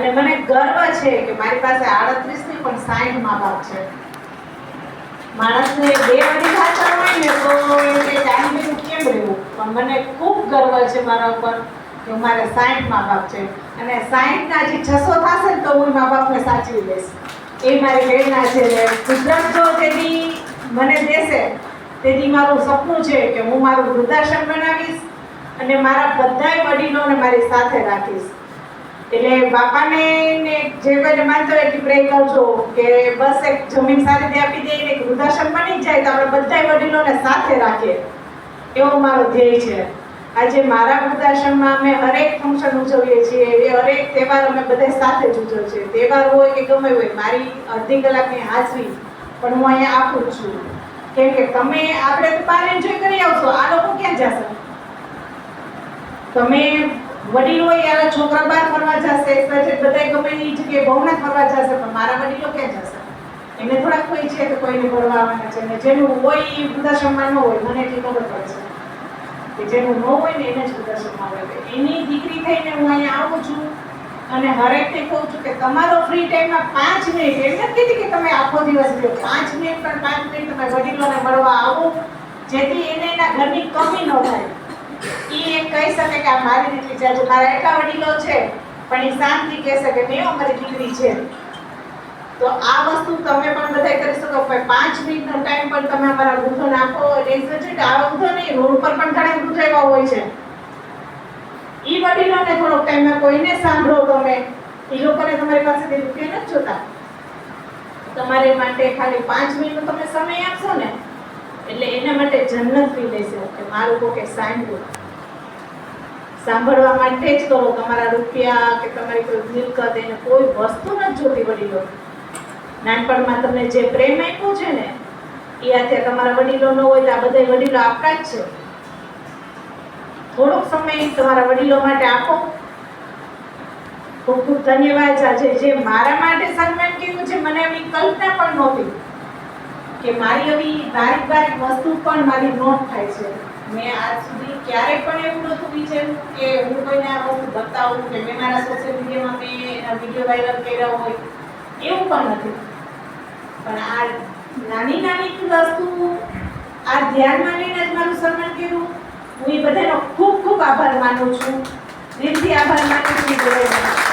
અને મને ગર્વ છે કે મારી પાસે 38 ની પણ 60 મા બાપ છે. માણસને બે વડી ભાષા હોય ને તો એ જાણીને કેમ રહેવું, પણ મને ખૂબ ગર્વ છે મારા ઉપર કે મારે 60 મા બાપ છે અને 60 ના જે 600 થશે ને તો હું મા બાપને સાચવી લઈશ. એ મારી પ્રેરણા છે. કુદરત જો તેથી મને દેશે તેથી મારું સપનું છે કે હું મારું વૃદ્ધાશ્રમ બનાવીશ અને મારા બધાય વડીલોને મારી સાથે રાખીશ. એટલે બાપાને ને જે કોઈને માનતો હોય એટલી પ્રે કરજો કે બસ એક જમીન સારી રીતે આપી દઈએ ને વૃદ્ધાશ્રમ બની જાય તો આપણે બધાય વડીલોને સાથે રાખીએ, એવો મારો ધ્યેય છે. આજે મારા વૃદ્ધાશ્રમમાં અમે હરેક ફંક્શન ઉજવીએ છીએ, એ હરેક તહેવાર અમે બધા સાથે જ ઉજવીએ છીએ. તહેવાર હોય કે ગમે હોય, મારી અડધી કલાકની હાજરી પણ હું અહીંયા આપું છું. કેમ કે તમે આપણે તો બહાર એન્જોય કરી આવશો, આ લોકો ક્યાં જશે? તમે વડીલ હોય યાર છોકરા બહાર ફરવા જશે, બધા ગમે એ જગ્યાએ ભવનાથ ફરવા જશે, પણ મારા વડીલો ક્યાં જશે? એને થોડાક કોઈ છે કે કોઈને ભરવા આવવાના છે, ને જેનું હોય એ વૃદ્ધાશ્રમમાં ન હોય. મને એટલી ખબર પડે છે કે જેનું ન હોય ને એને જ વૃદ્ધાશ્રમમાં હોય. એની દીકરી થઈને હું અહીંયા આવું છું અને હરેકને કહું છું કે તમારો ફ્રી ટાઈમમાં 5 મિનિટ, એમ નથી કહેતી કે તમે આખો દિવસ લો, 5 મિનિટ પણ 5 મિનિટ તમે વડીલોને મળવા આવો, જેથી એને એના ઘરની કમી ન થાય. એ એક કહી શકે કે આ મારી દીકરી છે. આજે મારા એટલા વડીલો છે પણ એ શાંતિ કહેશે કે મેં અમારી દીકરી છે. તો આ વસ્તુ તમે પણ બધા કરી શકો. 5 મિનિટનો ટાઈમ પણ તમે અમારા વૃદ્ધોને આપો. એટલે આ વૃદ્ધો નહીં, રોડ પર પણ ઘણા વૃદ્ધો એવા હોય છે. એ વડીલોને થોડોક ટાઈમ કોઈને સાંભળો તમે, એ લોકોને તમારી પાસેથી રૂપિયા નથી જોતા. તમારે માટે ખાલી 5 મિનિટનો તમે સમય આપશો ને એટલે એના માટે જન્નત પી લેશે કે મારું કોકે સાંભળ્યું. સાંભળવા માટે જ કરો. તમારા રૂપિયા કે તમારી કોઈ મિલકત એને કોઈ વસ્તુ નથી જોતી. વડીલો નાનપણમાં તમને જે પ્રેમ આપ્યો છે ને એ અત્યારે તમારા વડીલો ન હોય તો આ બધા વડીલો આપણા જ છે. થોડોક સમય તમારા વડીલો માટે આપો. ખૂબ ખૂબ ધન્યવાદ. આજે જે મારા માટે સન્માન કર્યું છે, મને એવી કલ્પના પણ નહોતી કે મારી એવી બારીક બારીક વસ્તુ પણ મારી નોટ થાય છે. મેં આજ સુધી ક્યારેય પણ એવું નહોતું વિચાર્યું કે હું કોઈને આ વસ્તુ બતાવું કે મેં મારા સોશિયલ મીડિયામાં મેં એના વિડીયો વાયરલ કર્યા હોય, એવું પણ નથી. પણ આ નાની નાની વસ્તુ આ ધ્યાનમાં લઈને જ મારું સન્માન કર્યું. હું એ બધાનો ખૂબ ખૂબ આભાર માનું છું. દિલથી આભાર માનું છું.